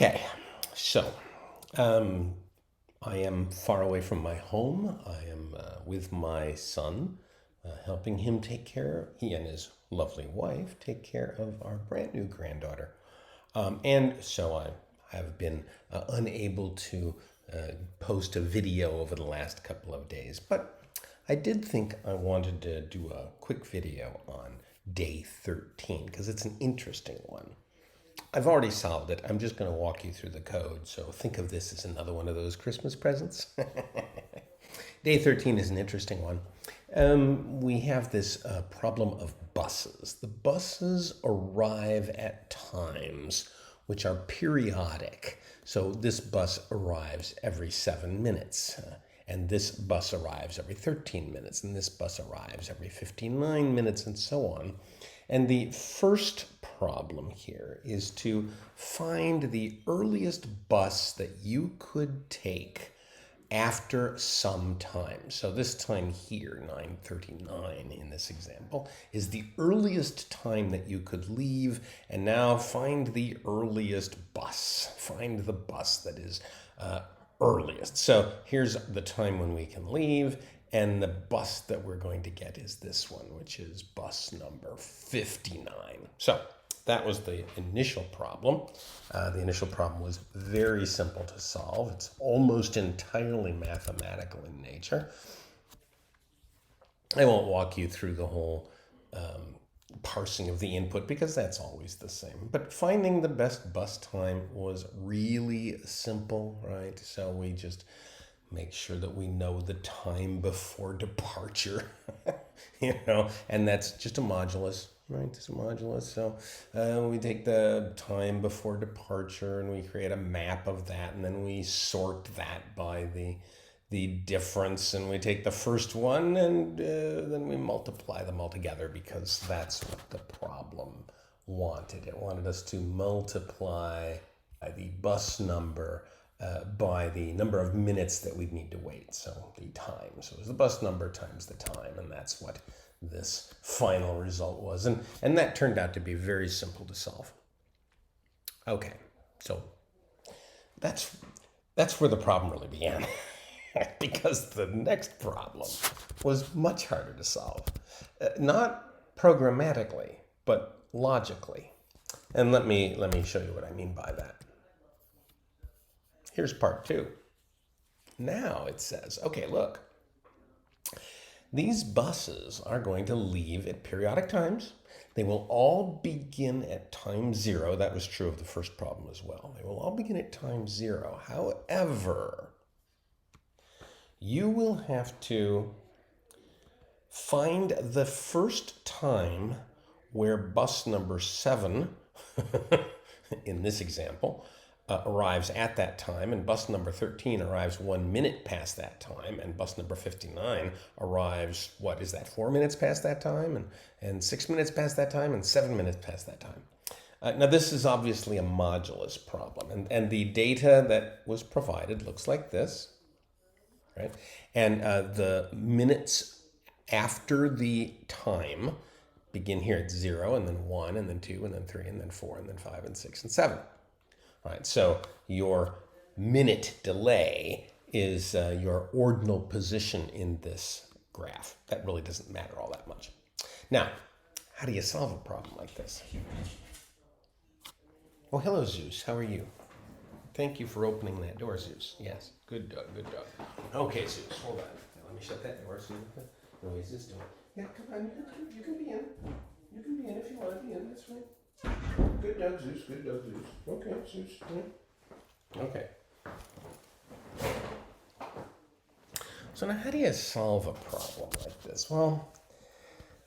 Okay, so I am far away from my home. I am with my son, helping him take care, he and his lovely wife take care of our brand new granddaughter. And so I have been unable to post a video over the last couple of days, but I did think I wanted to do a quick video on day 13 because it's an interesting one. I've already solved it. I'm just going to walk you through the code. So think of this as another one of those Christmas presents. Day 13 is an interesting one. We have this problem of buses. The buses arrive at times which are periodic. So this bus arrives every 7 minutes. And this bus arrives every 13 minutes, and this bus arrives every 59 minutes, and so on. And the first problem here is to find the earliest bus that you could take after some time. So this time here, 9:39 in this example, is the earliest time that you could leave. And now find the earliest bus. Find the bus that is earliest. So here's the time when we can leave, and the bus that we're going to get is this one, which is bus number 59. So that was the initial problem. The initial problem was very simple to solve. It's almost entirely mathematical in nature. I won't walk you through the whole parsing of the input because that's always the same. But finding the best bus time was really simple, right? So we just make sure that we know the time before departure, and that's just a modulus, right? It's a modulus. So we take the time before departure and we create a map of that, and then we sort that by the difference, and we take the first one and then we multiply them all together because that's what the problem wanted. It wanted us to multiply the bus number by the number of minutes that we'd need to wait, so the time. So it was the bus number times the time, and that's what this final result was. And that turned out to be very simple to solve. Okay, so that's where the problem really began. Because the next problem was much harder to solve. Not programmatically, but logically. And let me show you what I mean by that. Here's part 2. Now it says, okay, look, these buses are going to leave at periodic times. They will all begin at time 0. That was true of the first problem as well. They will all begin at time 0. However, you will have to find the first time where bus number 7, in this example, arrives at that time, and bus number 13 arrives 1 minute past that time, and bus number 59 arrives, 4 minutes past that time, and 6 minutes past that time, and 7 minutes past that time. Now this is obviously a modulus problem, and the data that was provided looks like this. Right? And the minutes after the time begin here at 0, and then 1, and then 2, and then 3, and then 4, and then 5, and 6, and 7. All right, so your minute delay is your ordinal position in this graph. That really doesn't matter all that much. Now, how do you solve a problem like this? Oh, hello, Zeus. How are you? Thank you for opening that door, Zeus. Yes, good dog, good dog. Okay, Zeus, hold on. Now, let me shut that door so the noise is doing. Yeah, come on, you can be in. You can be in if you want to be in, that's fine. Good dog, Zeus, good dog, Zeus. Okay, Zeus. Yeah. Okay. So now how do you solve a problem like this? Well,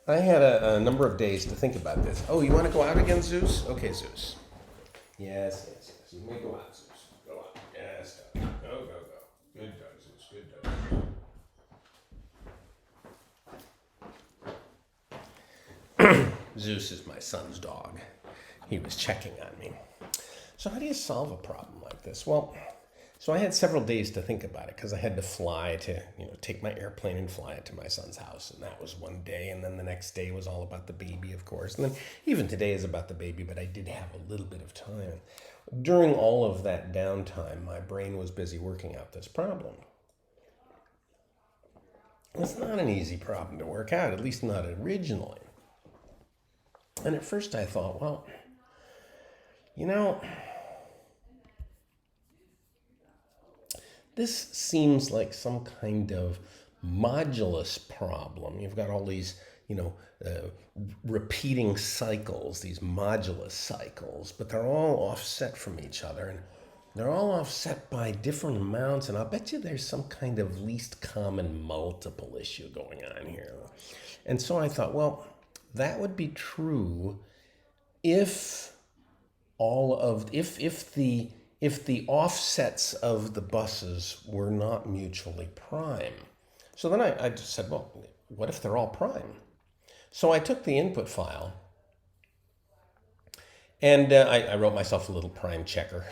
I had a number of days to think about this. Oh, you want to go out again, Zeus? Okay, Zeus. Yes. You may go out, Zeus. Go out. Yes, go. Good dog, Zeus. Good dog. Zeus is my son's dog. He was checking on me. So how do you solve a problem like this? Well, so I had several days to think about it because I had to fly to, take my airplane and fly it to my son's house. And that was one day. And then the next day was all about the baby, of course. And then even today is about the baby, but I did have a little bit of time. during all of that downtime, my brain was busy working out this problem. It's not an easy problem to work out, at least not originally. And at first I thought, well, you know, this seems like some kind of modulus problem. You've got all these, repeating cycles, these modulus cycles, but they're all offset from each other. And they're all offset by different amounts. And I'll bet you there's some kind of least common multiple issue going on here. And so I thought, well, that would be true if if the offsets of the buses were not mutually prime. So then I just said, well, what if they're all prime? So I took the input file and I wrote myself a little prime checker.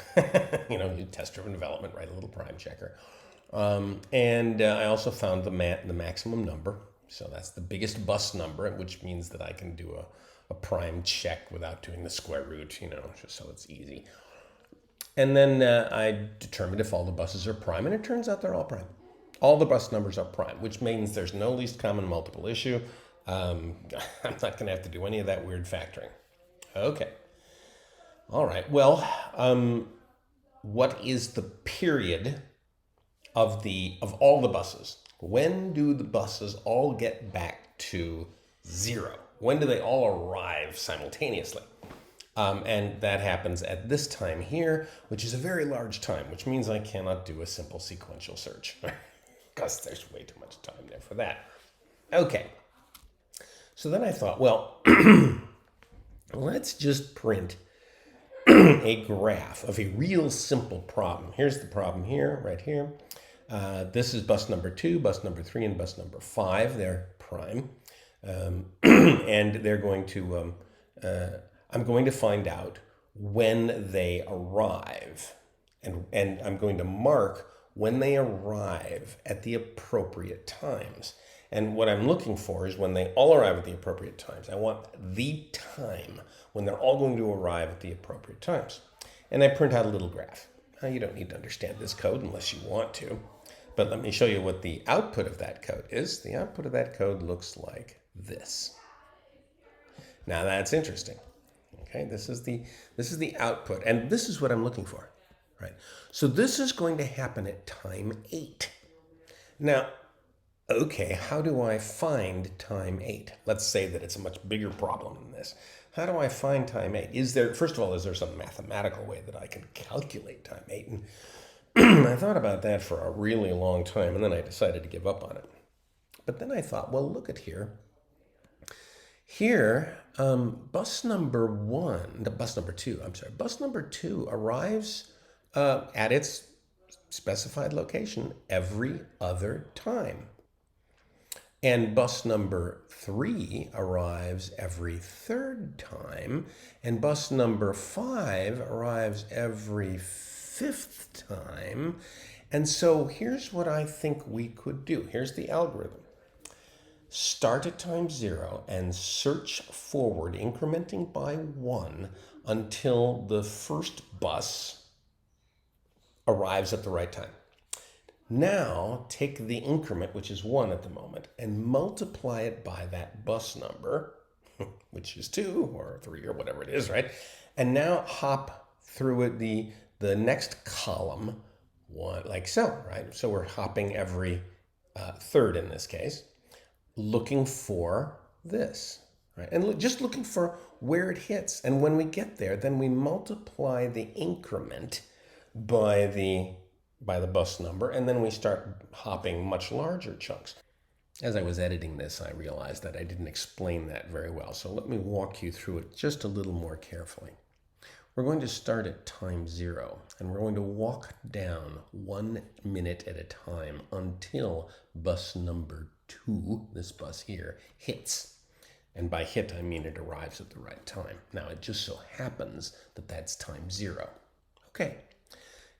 You test-driven development, write a little prime checker. And I also found the maximum number. So that's the biggest bus number, which means that I can do a prime check without doing the square root, just so it's easy. And then I determined if all the buses are prime, and it turns out they're all prime. All the bus numbers are prime, which means there's no least common multiple issue. I'm not going to have to do any of that weird factoring. Okay. All right. Well, what is the period of all the buses? When do the buses all get back to zero? When do they all arrive simultaneously? And that happens at this time here, which is a very large time, which means I cannot do a simple sequential search because there's way too much time there for that. Okay. So then I thought, well, let's just print a graph of a real simple problem. Here's the problem here, right here. This is bus number 2, bus number 3, and bus number 5. They're prime. And they're going to, I'm going to find out when they arrive. And I'm going to mark when they arrive at the appropriate times. And what I'm looking for is when they all arrive at the appropriate times. I want the time when they're all going to arrive at the appropriate times. And I print out a little graph. Now, you don't need to understand this code unless you want to. But let me show you what the output of that code is. The output of that code looks like this. Now that's interesting. Okay, this is the output, and this is what I'm looking for, right? So this is going to happen at time 8. Now, okay, how do I find time 8? Let's say that it's a much bigger problem than this. How do I find time 8? First of all, is there some mathematical way that I can calculate time 8? And I thought about that for a really long time, and then I decided to give up on it. But then I thought, well, look at here. Here, bus number 2 arrives at its specified location every other time. And bus number 3 arrives every third time, and bus number 5 arrives every 5th time. And so here's what I think we could do. Here's the algorithm. Start at time 0 and search forward, incrementing by 1 until the first bus arrives at the right time. Now take the increment, which is 1 at the moment, and multiply it by that bus number, which is 2 or 3 or whatever it is, right? And now hop through it the next column, one like so, right? So we're hopping every third in this case, looking for this, right? And just looking for where it hits. And when we get there, then we multiply the increment by the bus number, and then we start hopping much larger chunks. As I was editing this, I realized that I didn't explain that very well. So let me walk you through it just a little more carefully. We're going to start at time 0, and we're going to walk down 1 minute at a time until bus number 2, this bus here, hits. And by hit, I mean it arrives at the right time. Now, it just so happens that that's time 0. Okay.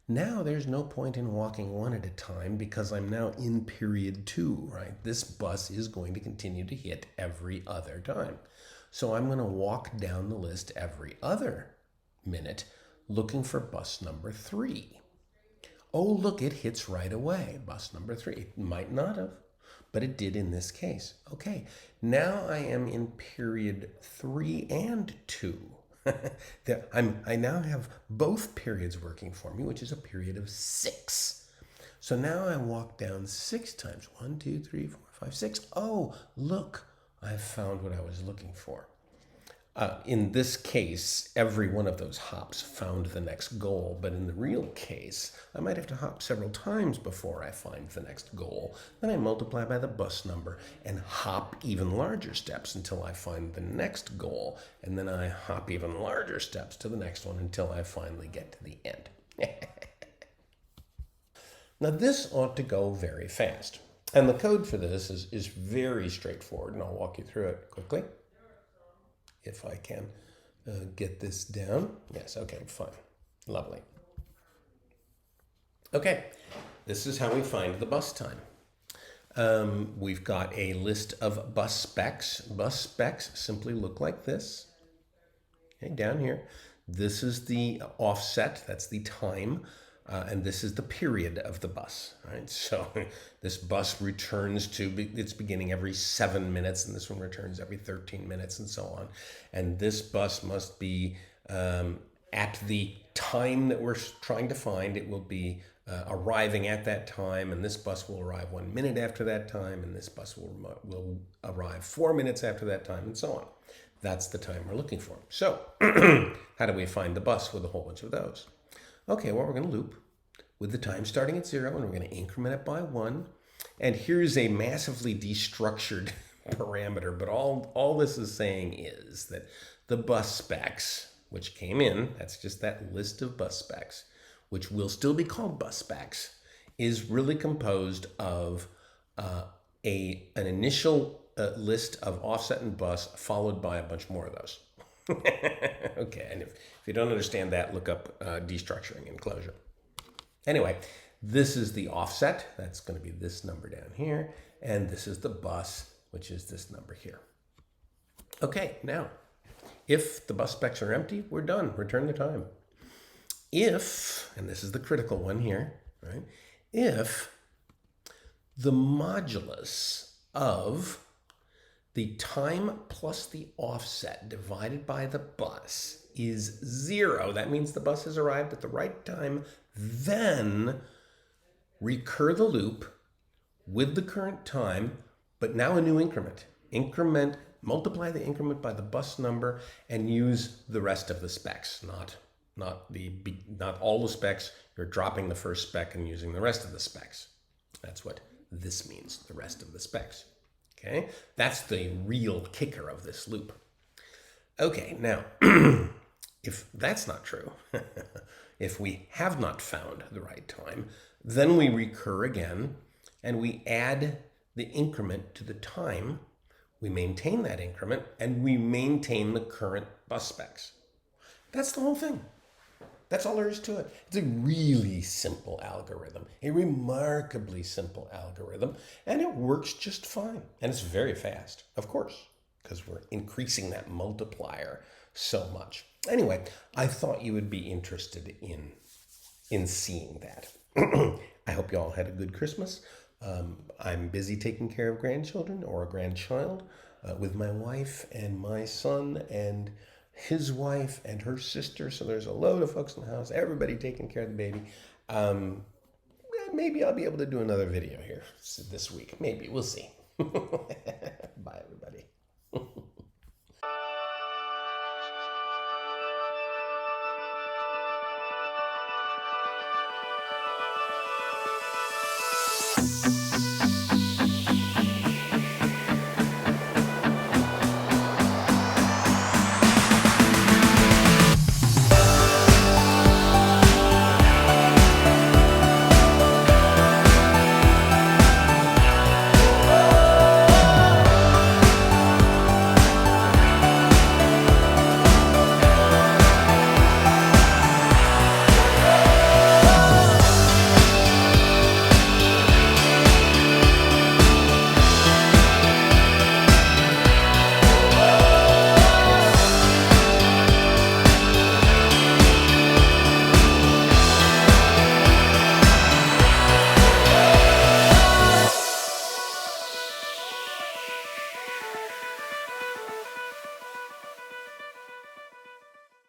Now there's no point in walking 1 at a time because I'm now in period 2, right? This bus is going to continue to hit every other time. So I'm going to walk down the list every other minute, looking for bus number 3. Oh, look, it hits right away. Bus number 3. It might not have, but it did in this case. Okay, now I am in period 3 and 2. I now have both periods working for me, which is a period of 6. So now I walk down 6 times. 1, 2, 3, 4, 5, 6. Oh, look, I found what I was looking for. In this case, every one of those hops found the next goal, but in the real case, I might have to hop several times before I find the next goal. Then I multiply by the bus number and hop even larger steps until I find the next goal, and then I hop even larger steps to the next one until I finally get to the end. Now this ought to go very fast, and the code for this is very straightforward, and I'll walk you through it quickly. If I can get this down. Yes, okay, fine. Lovely. Okay, this is how we find the bus time. We've got a list of bus specs. Bus specs simply look like this. Okay, down here. This is the offset, that's the time. And this is the period of the bus, right? So this bus returns to its beginning every 7 minutes, and this one returns every 13 minutes, and so on. And this bus must be at the time that we're trying to find. It will be arriving at that time, and this bus will arrive 1 minute after that time, and this bus will arrive 4 minutes after that time, and so on. That's the time we're looking for. So how do we find the bus with a whole bunch of those? Okay, well, we're going to loop with the time starting at 0, and we're going to increment it by 1. And here's a massively destructured parameter, but all this is saying is that the bus specs, which came in, that's just that list of bus specs, which will still be called bus specs, is really composed of an initial list of offset and bus followed by a bunch more of those. Okay, and if you don't understand that, look up destructuring and closure. Anyway, this is the offset. That's going to be this number down here. And this is the bus, which is this number here. Okay, now, if the bus specs are empty, we're done. Return the time. If, and this is the critical one here, right? If the modulus of the time plus the offset divided by the bus is 0. That means the bus has arrived at the right time. Then recur the loop with the current time, but now a new increment. Multiply the increment by the bus number and use the rest of the specs, not all the specs. You're dropping the first spec and using the rest of the specs. That's what this means, the rest of the specs. Okay, that's the real kicker of this loop. Okay, now, if that's not true, if we have not found the right time, then we recur again and we add the increment to the time. We maintain that increment and we maintain the current bus specs. That's the whole thing. That's all there is to it. It's a really simple algorithm, a remarkably simple algorithm, and it works just fine. And it's very fast, of course, because we're increasing that multiplier so much. Anyway, I thought you would be interested in seeing that. I hope you all had a good Christmas. I'm busy taking care of grandchildren or a grandchild with my wife and my son and his wife and her sister. So there's a load of folks in the house, everybody taking care of the baby. Maybe I'll be able to do another video here this week. Maybe. We'll see. Bye, everybody.